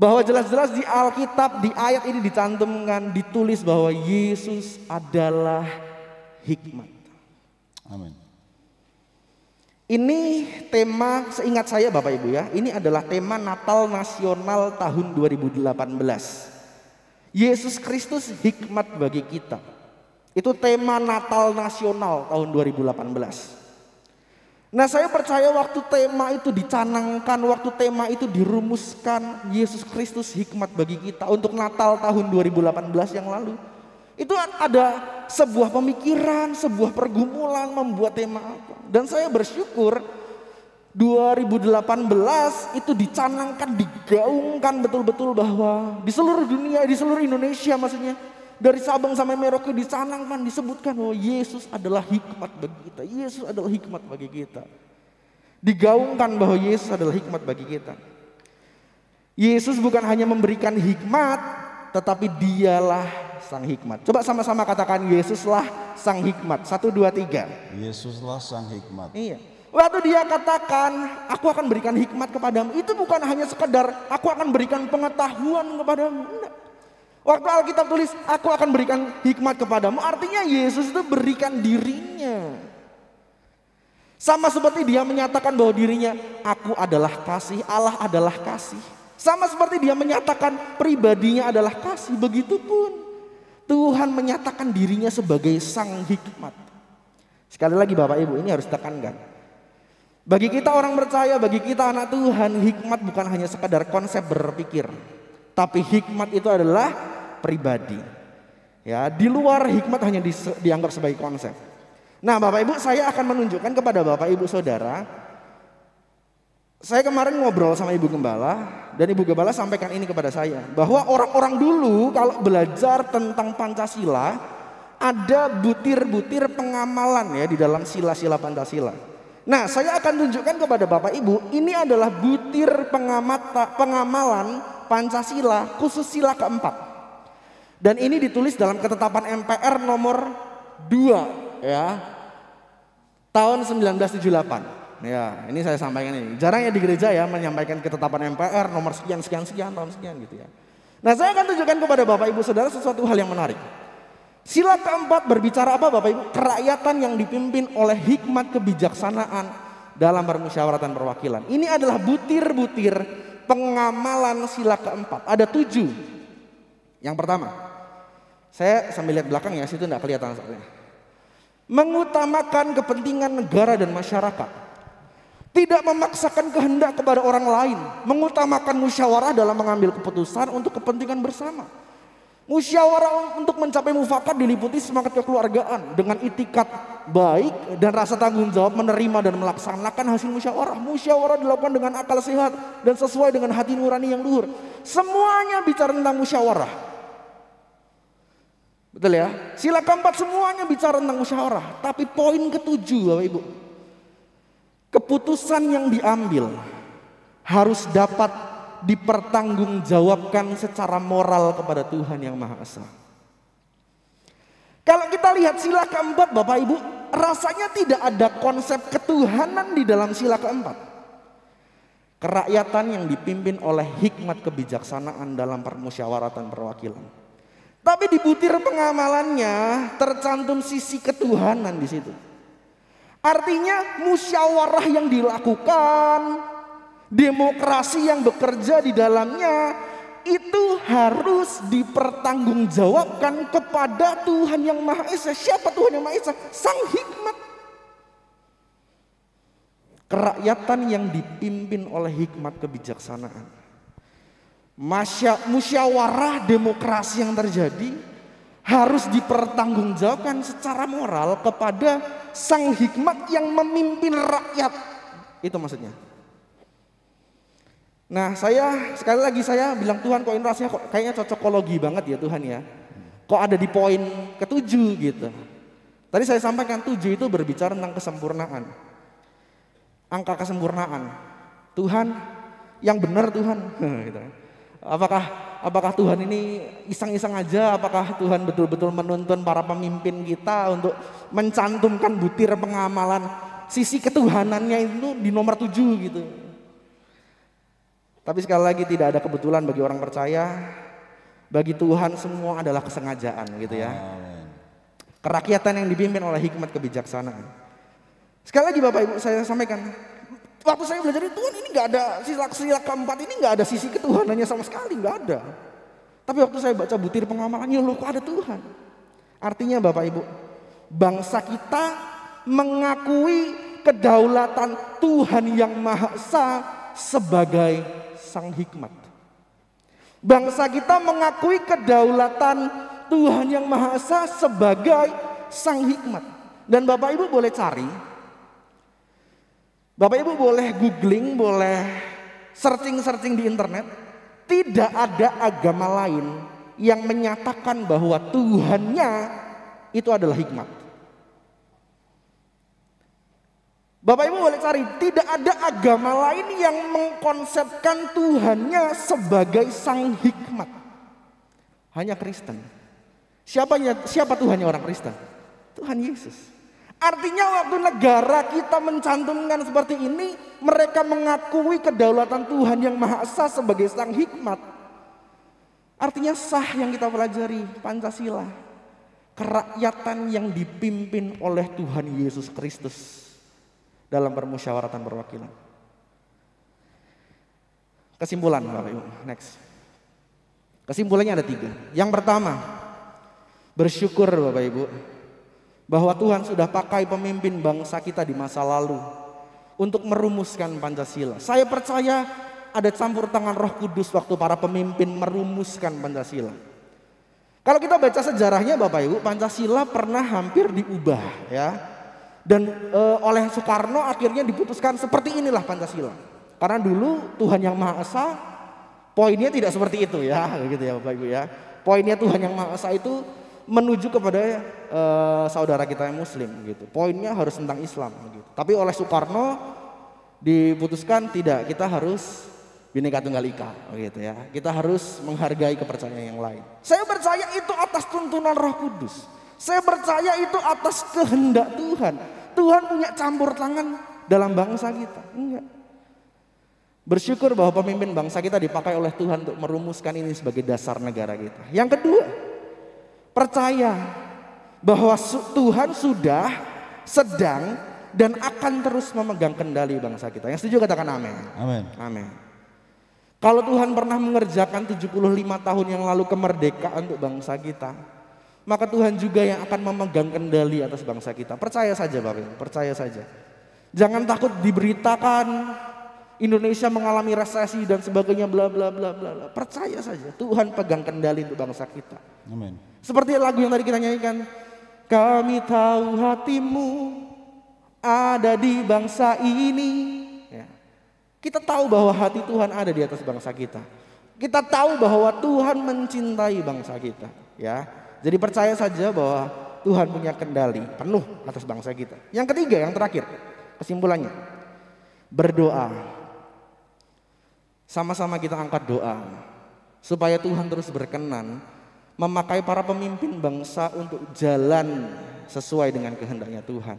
Bahwa jelas-jelas di Alkitab di ayat ini dicantumkan, ditulis bahwa Yesus adalah hikmat. Amin. Ini tema, seingat saya Bapak Ibu ya, ini adalah tema Natal Nasional tahun 2018. Yesus Kristus hikmat bagi kita. Itu tema Natal Nasional tahun 2018. Nah saya percaya waktu tema itu dicanangkan, waktu tema itu dirumuskan, Yesus Kristus hikmat bagi kita untuk Natal tahun 2018 yang lalu. Itu ada sebuah pemikiran, sebuah pergumulan membuat tema apa. Dan saya bersyukur 2018 itu dicanangkan, digaungkan betul-betul bahwa di seluruh dunia, di seluruh Indonesia maksudnya, dari Sabang sampai Merauke dicanangkan, disebutkan bahwa Yesus adalah hikmat bagi kita. Yesus adalah hikmat bagi kita. Digaungkan bahwa Yesus adalah hikmat bagi kita. Yesus bukan hanya memberikan hikmat, tetapi Dialah sang hikmat. Coba sama-sama katakan, Yesuslah sang hikmat. 1, 2, 3. Yesuslah sang hikmat. Iya. Waktu Dia katakan, aku akan berikan hikmat kepadamu, itu bukan hanya sekedar aku akan berikan pengetahuan kepadamu. Enggak. Waktu Alkitab tulis, aku akan berikan hikmat kepadamu, artinya Yesus itu berikan dirinya. Sama seperti Dia menyatakan bahwa dirinya, aku adalah kasih, Allah adalah kasih. Sama seperti Dia menyatakan pribadinya adalah kasih, begitupun Tuhan menyatakan dirinya sebagai sang hikmat. Sekali lagi Bapak Ibu, ini harus ditekankan. Bagi kita orang percaya, bagi kita anak Tuhan, hikmat bukan hanya sekadar konsep berpikir, tapi hikmat itu adalah pribadi. Ya, di luar hikmat hanya dianggap sebagai konsep. Nah, Bapak Ibu, saya akan menunjukkan kepada Bapak Ibu Saudara. Saya kemarin ngobrol sama Ibu Gembala, dan Ibu Gembala sampaikan ini kepada saya, bahwa orang-orang dulu kalau belajar tentang Pancasila, ada butir-butir pengamalan ya di dalam sila-sila Pancasila. Nah, saya akan tunjukkan kepada Bapak Ibu, ini adalah butir pengamalan Pancasila khusus sila keempat. Dan ini ditulis dalam ketetapan MPR nomor 2 ya, tahun 1978. Ya, ini saya sampaikan ini. Jarang ya di gereja ya menyampaikan ketetapan MPR nomor sekian tahun sekian gitu ya. Nah, saya akan tunjukkan kepada Bapak Ibu Saudara sesuatu hal yang menarik. Sila keempat berbicara apa Bapak Ibu? Kerakyatan yang dipimpin oleh hikmat kebijaksanaan dalam permusyawaratan perwakilan. Ini adalah butir-butir pengamalan sila keempat. Ada 7. Yang pertama, saya sambil lihat belakang ya, situ enggak kelihatan soalnya. Mengutamakan kepentingan negara dan masyarakat. Tidak memaksakan kehendak kepada orang lain. Mengutamakan musyawarah dalam mengambil keputusan untuk kepentingan bersama. Musyawarah untuk mencapai mufakat diliputi semangat kekeluargaan dengan itikat baik dan rasa tanggung jawab menerima dan melaksanakan hasil musyawarah. Musyawarah dilakukan dengan akal sehat dan sesuai dengan hati nurani yang luhur. Semuanya bicara tentang musyawarah. Betul ya? Sila keempat semuanya bicara tentang musyawarah. Tapi poin ketujuh Bapak Ibu, keputusan yang diambil harus dapat dipertanggungjawabkan secara moral kepada Tuhan yang Maha Esa. Kalau kita lihat sila keempat Bapak Ibu, rasanya tidak ada konsep ketuhanan di dalam sila keempat. Kerakyatan yang dipimpin oleh hikmat kebijaksanaan dalam permusyawaratan perwakilan. Tapi di butir pengamalannya tercantum sisi ketuhanan di situ. Artinya musyawarah yang dilakukan, demokrasi yang bekerja di dalamnya itu harus dipertanggungjawabkan kepada Tuhan yang Maha Esa. Siapa Tuhan yang Maha Esa? Sang hikmat. Kerakyatan yang dipimpin oleh hikmat kebijaksanaan. Musyawarah demokrasi yang terjadi harus dipertanggungjawabkan secara moral kepada sang hikmat yang memimpin rakyat. Itu maksudnya. Nah sekali lagi saya bilang Tuhan kok ini rasanya kok kayaknya cocokologi banget ya Tuhan ya. Kok ada di poin ketujuh gitu. Tadi saya sampaikan 7 itu berbicara tentang kesempurnaan. Angka kesempurnaan. Tuhan yang benar Tuhan. Gitu. Apakah Tuhan ini iseng-iseng aja? Apakah Tuhan betul-betul menuntun para pemimpin kita untuk mencantumkan butir pengamalan sisi ketuhanannya itu di nomor 7 gitu. Tapi sekali lagi tidak ada kebetulan bagi orang percaya. Bagi Tuhan semua adalah kesengajaan gitu ya. Amen. Kerakyatan yang dipimpin oleh hikmat kebijaksanaan. Sekali lagi Bapak Ibu saya sampaikan. Waktu saya belajar Tuhan ini gak ada sila keempat ini gak ada sisi ketuhanannya sama sekali. Gak ada. Tapi waktu saya baca butir pengamalannya loh kok ada Tuhan. Artinya Bapak Ibu, bangsa kita mengakui kedaulatan Tuhan yang Maha Esa sebagai Sang Hikmat. Bangsa kita mengakui kedaulatan Tuhan yang Maha Esa sebagai Sang Hikmat. Dan Bapak Ibu boleh cari, Bapak Ibu boleh googling, boleh searching di internet. Tidak ada agama lain yang menyatakan bahwa Tuhannya itu adalah hikmat. Bapak Ibu boleh cari, tidak ada agama lain yang mengkonsepkan Tuhannya sebagai Sang Hikmat. Hanya Kristen. Siapa Tuhannya orang Kristen? Tuhan Yesus. Artinya waktu negara kita mencantumkan seperti ini, mereka mengakui kedaulatan Tuhan yang Maha Esa sebagai Sang Hikmat. Artinya sah yang kita pelajari Pancasila. Kerakyatan yang dipimpin oleh Tuhan Yesus Kristus dalam permusyawaratan perwakilan. Kesimpulan Bapak Ibu, next. Kesimpulannya ada 3. Yang pertama, bersyukur Bapak Ibu bahwa Tuhan sudah pakai pemimpin bangsa kita di masa lalu untuk merumuskan Pancasila. Saya percaya ada campur tangan Roh Kudus waktu para pemimpin merumuskan Pancasila. Kalau kita baca sejarahnya Bapak Ibu, Pancasila pernah hampir diubah ya. Dan oleh Soekarno akhirnya diputuskan seperti inilah Pancasila. Karena dulu Tuhan yang Maha Esa poinnya tidak seperti itu ya, gitu ya Bapak Ibu ya. Poinnya Tuhan yang Maha Esa itu menuju kepada saudara kita yang Muslim gitu. Poinnya harus tentang Islam gitu. Tapi oleh Soekarno diputuskan tidak, kita harus Bhinneka Tunggal Ika gitu ya. Kita harus menghargai kepercayaan yang lain. Saya percaya itu atas tuntunan Roh Kudus. Saya percaya itu atas kehendak Tuhan. Tuhan punya campur tangan dalam bangsa kita. Enggak. Bersyukur bahwa pemimpin bangsa kita dipakai oleh Tuhan untuk merumuskan ini sebagai dasar negara kita. Yang kedua, percaya bahwa Tuhan sudah, sedang, dan akan terus memegang kendali bangsa kita. Yang setuju katakan amin. Amin. Amin. Kalau Tuhan pernah mengerjakan 75 tahun yang lalu kemerdekaan untuk bangsa kita, maka Tuhan juga yang akan memegang kendali atas bangsa kita. Percaya saja Bapak, percaya saja. Jangan takut diberitakan Indonesia mengalami resesi dan sebagainya bla bla bla bla bla. Percaya saja Tuhan pegang kendali untuk bangsa kita. Amin. Seperti lagu yang tadi kita nyanyikan, kami tahu hatimu ada di bangsa ini. Ya. Kita tahu bahwa hati Tuhan ada di atas bangsa kita. Kita tahu bahwa Tuhan mencintai bangsa kita. Ya, jadi percaya saja bahwa Tuhan punya kendali penuh atas bangsa kita. Yang ketiga, yang terakhir, kesimpulannya, berdoa. Sama-sama kita angkat doa supaya Tuhan terus berkenan memakai para pemimpin bangsa untuk jalan sesuai dengan kehendaknya Tuhan.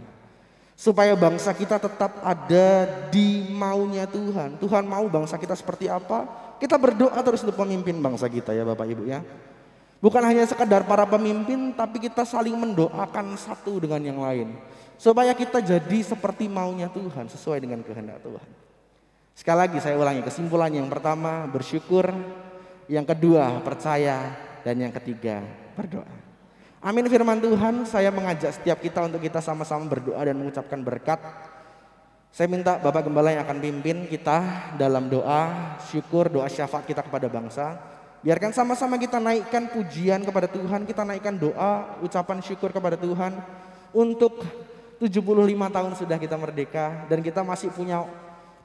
Supaya bangsa kita tetap ada di maunya Tuhan. Tuhan mau bangsa kita seperti apa? Kita berdoa terus untuk pemimpin bangsa kita ya Bapak Ibu ya. Bukan hanya sekedar para pemimpin, tapi kita saling mendoakan satu dengan yang lain. Supaya kita jadi seperti maunya Tuhan, sesuai dengan kehendak Tuhan. Sekali lagi saya ulangi, kesimpulannya yang pertama bersyukur, yang kedua percaya, dan yang ketiga berdoa. Amin firman Tuhan, saya mengajak setiap kita untuk kita sama-sama berdoa dan mengucapkan berkat. Saya minta Bapak Gembala yang akan pimpin kita dalam doa syukur, doa syafaat kita kepada bangsa. Biarkan sama-sama kita naikkan pujian kepada Tuhan, kita naikkan doa, ucapan syukur kepada Tuhan. Untuk 75 tahun sudah kita merdeka dan kita masih punya,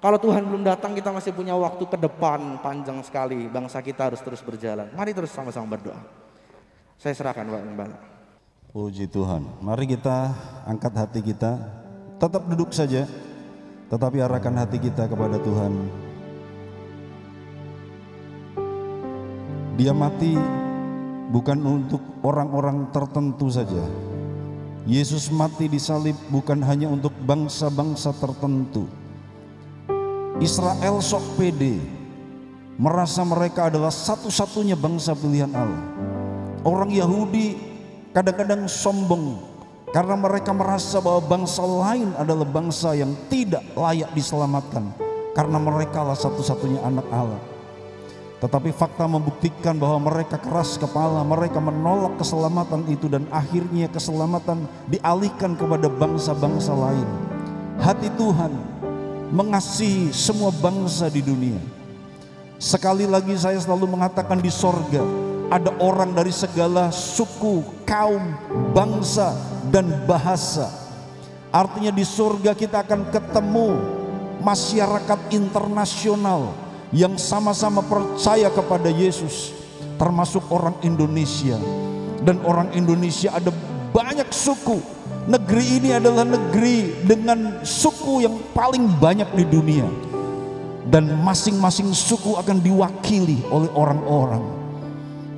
kalau Tuhan belum datang kita masih punya waktu ke depan panjang sekali. Bangsa kita harus terus berjalan. Mari terus sama-sama berdoa. Saya serahkan Pak Gembala. Puji Tuhan. Mari kita angkat hati kita. Tetap duduk saja. Tetapi arahkan hati kita kepada Tuhan. Dia mati bukan untuk orang-orang tertentu saja. Yesus mati disalib bukan hanya untuk bangsa-bangsa tertentu. Israel sok pede, merasa mereka adalah satu-satunya bangsa pilihan Allah. Orang Yahudi kadang-kadang sombong karena mereka merasa bahwa bangsa lain adalah bangsa yang tidak layak diselamatkan karena mereka lah satu-satunya anak Allah. Tetapi fakta membuktikan bahwa mereka keras kepala, mereka menolak keselamatan itu dan akhirnya keselamatan dialihkan kepada bangsa-bangsa lain. Hati Tuhan mengasihi semua bangsa di dunia. Sekali lagi saya selalu mengatakan di sorga ada orang dari segala suku, kaum, bangsa dan bahasa. Artinya di surga kita akan ketemu masyarakat internasional yang sama-sama percaya kepada Yesus, termasuk orang Indonesia. Dan orang Indonesia ada banyak suku. Negeri ini adalah negeri dengan suku yang paling banyak di dunia. Dan masing-masing suku akan diwakili oleh orang-orang.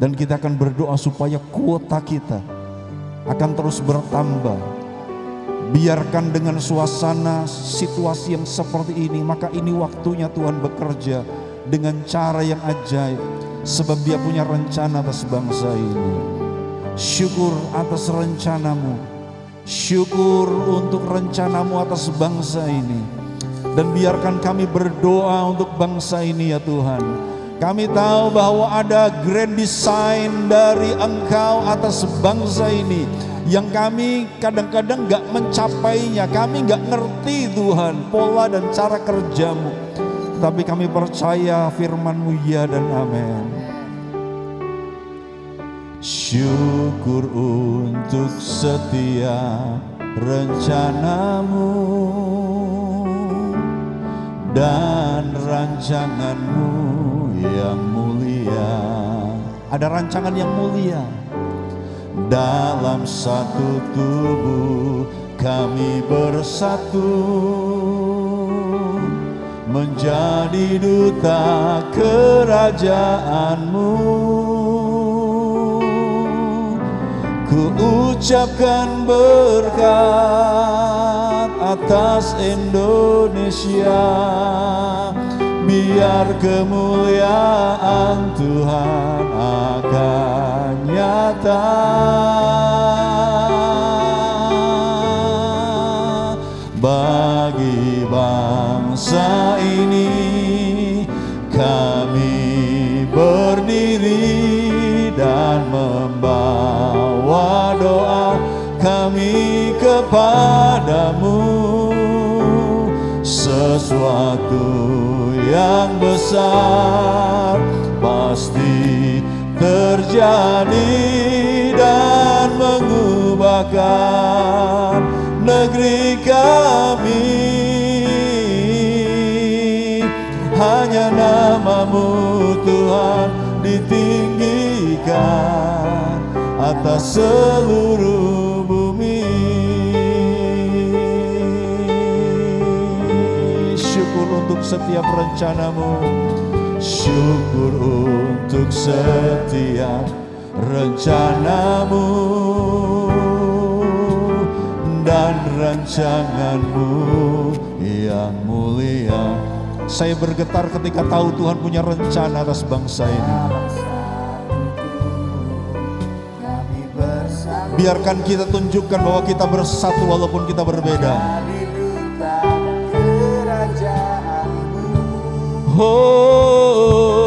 Dan kita akan berdoa supaya kuota kita akan terus bertambah. Biarkan dengan suasana situasi yang seperti ini, maka ini waktunya Tuhan bekerja dengan cara yang ajaib. Sebab Dia punya rencana atas bangsa ini. Syukur atas rencanamu. Syukur untuk rencanamu atas bangsa ini. Dan biarkan kami berdoa untuk bangsa ini ya Tuhan. Kami tahu bahwa ada grand design dari Engkau atas bangsa ini yang kami kadang-kadang gak mencapainya. Kami gak ngerti Tuhan pola dan cara kerjamu. Tapi kami percaya firman-Mu ya dan amin. Syukur untuk setiap rencanamu dan rancanganmu yang mulia. Ada rancangan yang mulia. Dalam satu tubuh kami bersatu menjadi duta kerajaan-Mu. Ku ucapkan berkat atas Indonesia, biar kemuliaan Tuhan akan nyata. Bagi bangsa ini kami berdiri dan membawa doa kami kepadamu. Sesuatu yang besar pasti terjadi dan mengubahkan negeri kami. Hanya nama-Mu Tuhan ditinggikan atas seluruh bumi. Syukur untuk setiap rencana-Mu, syukur untuk setiap rencana-Mu dan rancangan-Mu yang mulia. Saya bergetar ketika tahu Tuhan punya rencana atas bangsa ini. Biarkan kita tunjukkan bahwa kita bersatu walaupun kita berbeda. Oh,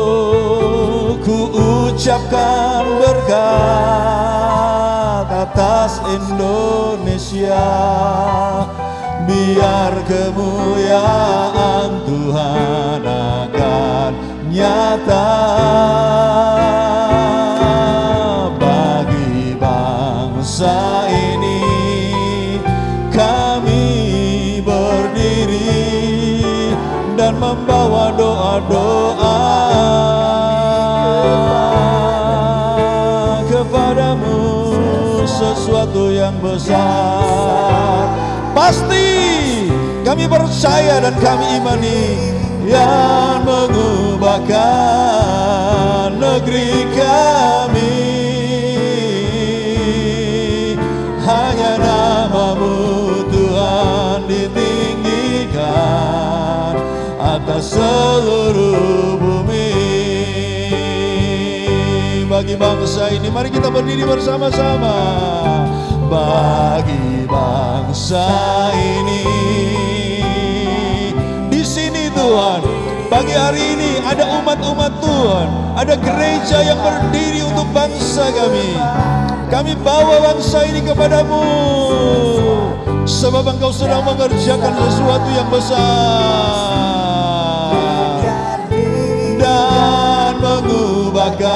ku ucapkan berkat atas Indonesia. Biar kemuliaan Tuhan akan nyata bagi bangsa ini. Kami berdiri dan membawa doa-doa kepadamu, sesuatu yang besar pasti kami percaya dan kami imani, yang mengubahkan negeri kami. Hanya nama-Mu Tuhan ditinggikan atas seluruh bumi. Bagi bangsa ini mari kita berdiri bersama-sama. Bagi bangsa ini, di sini Tuhan, pagi hari ini ada umat-umat Tuhan, ada gereja yang berdiri untuk bangsa kami. Kami bawa bangsa ini kepadamu, sebab Engkau sedang mengerjakan sesuatu yang besar dan mengubahkan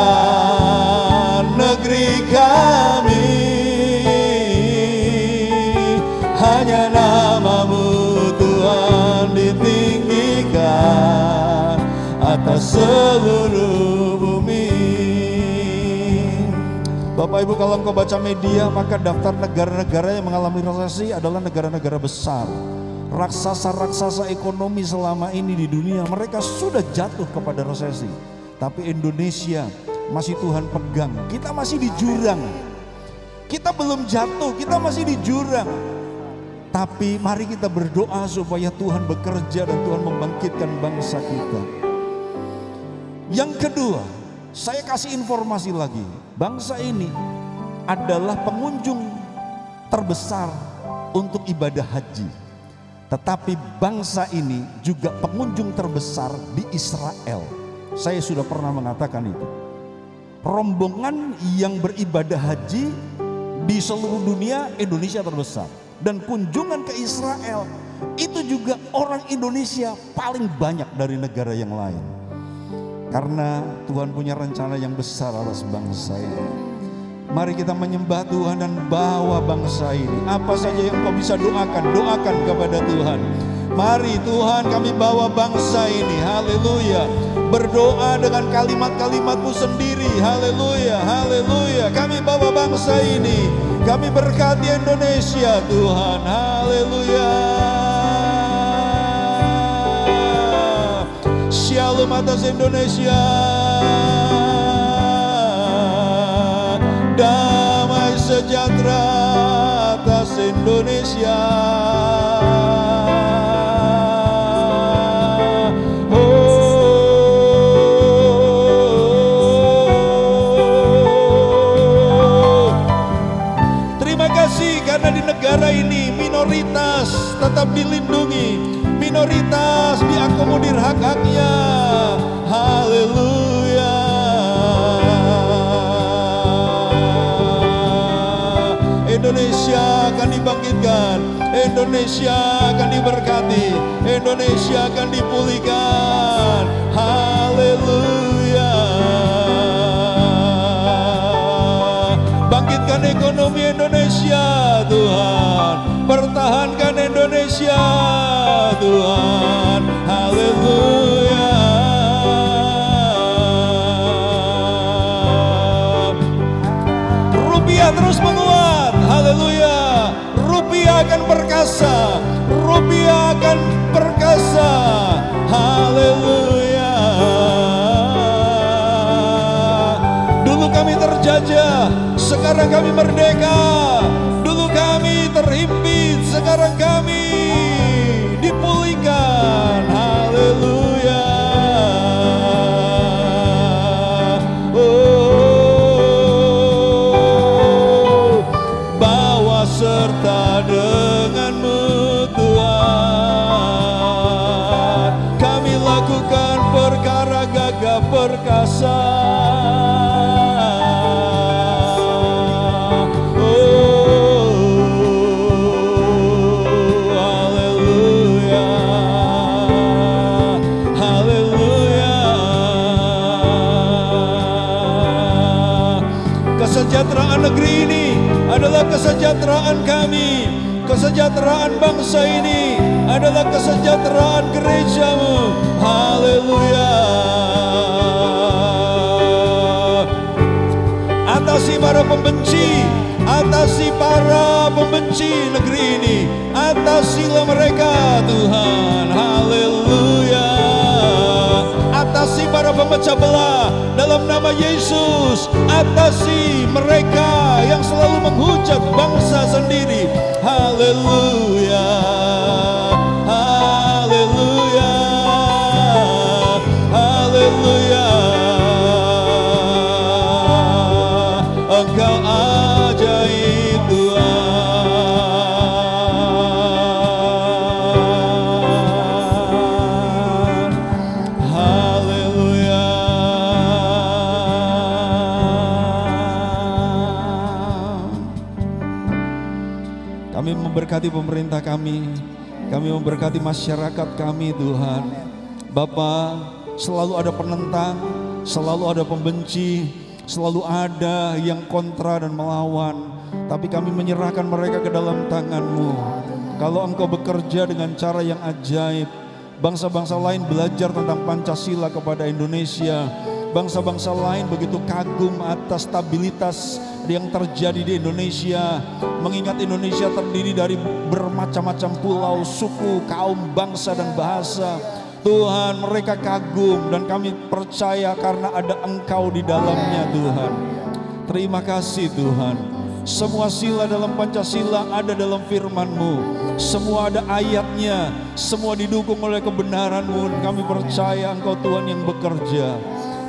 negeri kami. Hanya nama-Mu Tuhan ditinggikan atas seluruh bumi. Bapak Ibu, kalau engkau baca media, maka daftar negara-negara yang mengalami resesi adalah negara-negara besar. Raksasa-raksasa ekonomi selama ini di dunia, mereka sudah jatuh kepada resesi. Tapi Indonesia masih Tuhan pegang. Kita masih di jurang. Kita belum jatuh, kita masih di jurang. Tapi mari kita berdoa supaya Tuhan bekerja dan Tuhan membangkitkan bangsa kita. Yang kedua, saya kasih informasi lagi. Bangsa ini adalah pengunjung terbesar untuk ibadah haji. Tetapi bangsa ini juga pengunjung terbesar di Israel. Saya sudah pernah mengatakan itu. Rombongan yang beribadah haji di seluruh dunia, Indonesia terbesar. Dan kunjungan ke Israel itu juga orang Indonesia paling banyak dari negara yang lain. Karena Tuhan punya rencana yang besar atas bangsa ini. Mari kita menyembah Tuhan dan bawa bangsa ini. Apa saja yang kau bisa doakan, doakan kepada Tuhan. Mari Tuhan, kami bawa bangsa ini, haleluya. Berdoa dengan kalimat-kalimat-Mu sendiri, haleluya, haleluya. Kami bawa bangsa ini. Kami berkati Indonesia Tuhan, haleluya. Shalom atas Indonesia, damai sejahtera atas Indonesia. Negara ini minoritas tetap dilindungi, minoritas diakomodir hak-haknya, haleluya. Indonesia akan dibangkitkan, Indonesia akan diberkati, Indonesia akan dipulihkan, terus menguat. Haleluya. Rupiah akan perkasa, rupiah akan perkasa. Haleluya. Dulu kami terjajah, sekarang kami merdeka. Dulu kami terhimpit, sekarang kami dipulihkan. Haleluya. Oh, bawa serta denganmu Tuhan, kami lakukan perkara gagah perkasa. Kesejahteraan negeri ini adalah kesejahteraan kami. Kesejahteraan bangsa ini adalah kesejahteraan gerejamu. Haleluya. Atasi para pembenci, atasi para pembenci negeri ini. Atasilah mereka Tuhan. Haleluya. Atasi para pemecah belah dalam nama Yesus. Atasi mereka yang selalu menghujat bangsa sendiri. Haleluya. Haleluya. Haleluya. Engkau ajaib Tuhan. Kami memberkati pemerintah kami memberkati masyarakat kami Tuhan. Bapa, selalu ada penentang, selalu ada pembenci, selalu ada yang kontra dan melawan. Tapi kami menyerahkan mereka ke dalam tangan-Mu. Kalau Engkau bekerja dengan cara yang ajaib, bangsa-bangsa lain belajar tentang Pancasila kepada Indonesia. Bangsa-bangsa lain begitu kagum atas stabilitas yang terjadi di Indonesia, mengingat Indonesia terdiri dari bermacam-macam pulau, suku, kaum, bangsa dan bahasa. Tuhan, mereka kagum dan kami percaya karena ada Engkau di dalamnya Tuhan. Terima kasih Tuhan. Semua sila dalam Pancasila ada dalam firman-Mu. Semua ada ayatnya, semua didukung oleh kebenaran-Mu. Kami percaya Engkau Tuhan yang bekerja.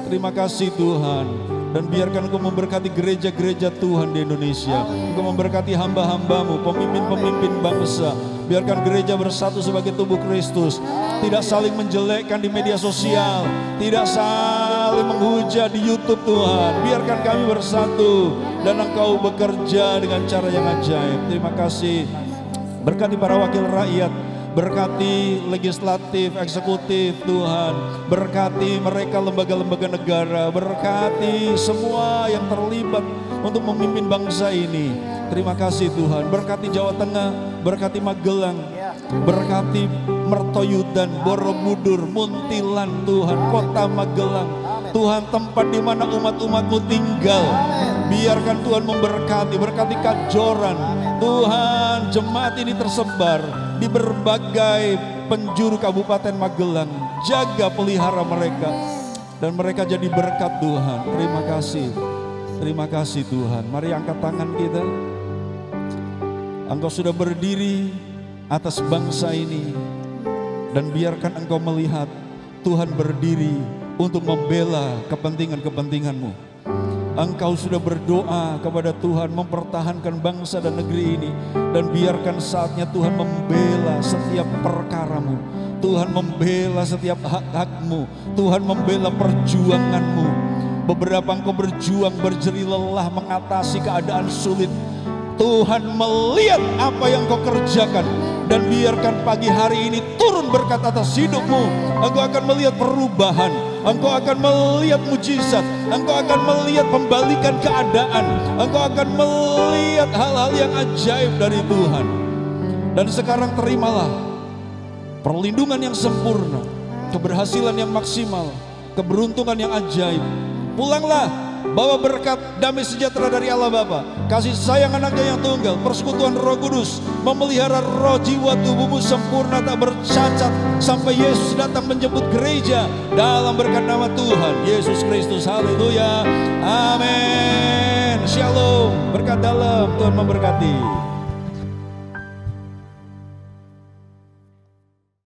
Terima kasih Tuhan. Dan biarkan Engkau memberkati gereja-gereja Tuhan di Indonesia. Engkau memberkati hamba-hamba-Mu, pemimpin-pemimpin bangsa. Biarkan gereja bersatu sebagai tubuh Kristus. Tidak saling menjelekkan di media sosial. Tidak saling menghujat di YouTube Tuhan. Biarkan kami bersatu. Dan Engkau bekerja dengan cara yang ajaib. Terima kasih. Berkati para wakil rakyat. Berkati legislatif, eksekutif Tuhan. Berkati mereka lembaga-lembaga negara. Berkati semua yang terlibat untuk memimpin bangsa ini. Terima kasih Tuhan. Berkati Jawa Tengah, berkati Magelang, berkati Mertoyudan, Borobudur, Muntilan Tuhan, kota Magelang. Tuhan, tempat di mana umat-umat-Mu tinggal. Biarkan Tuhan memberkati, berkati Kajoran. Tuhan, jemaat ini tersebar di berbagai penjuru Kabupaten Magelang. Jaga pelihara mereka dan mereka jadi berkat Tuhan. Terima kasih. Terima kasih Tuhan. Mari angkat tangan kita. Engkau sudah berdiri atas bangsa ini dan biarkan Engkau melihat Tuhan berdiri untuk membela kepentingan-kepentingan-Mu. Engkau sudah berdoa kepada Tuhan mempertahankan bangsa dan negeri ini. Dan biarkan saatnya Tuhan membela setiap perkara-Mu. Tuhan membela setiap hak-hak-Mu. Tuhan membela perjuangan-Mu. Beberapa Engkau berjuang, berjerih lelah mengatasi keadaan sulit. Tuhan melihat apa yang Kau kerjakan. Dan biarkan pagi hari ini turun berkat atas hidup-Mu. Engkau akan melihat perubahan. Engkau akan melihat mujizat. Engkau akan melihat pembalikan keadaan. Engkau akan melihat hal-hal yang ajaib dari Tuhan. Dan sekarang terimalah perlindungan yang sempurna, keberhasilan yang maksimal, keberuntungan yang ajaib. Pulanglah bahwa berkat damai sejahtera dari Allah Bapa, kasih sayang anaknya yang tunggal, persekutuan Roh Kudus memelihara roh jiwa tubuhmu sempurna tak bercacat sampai Yesus datang menjemput gereja dalam berkat nama Tuhan Yesus Kristus. Haleluya. Amin. Shalom. Berkat dalam. Tuhan memberkati.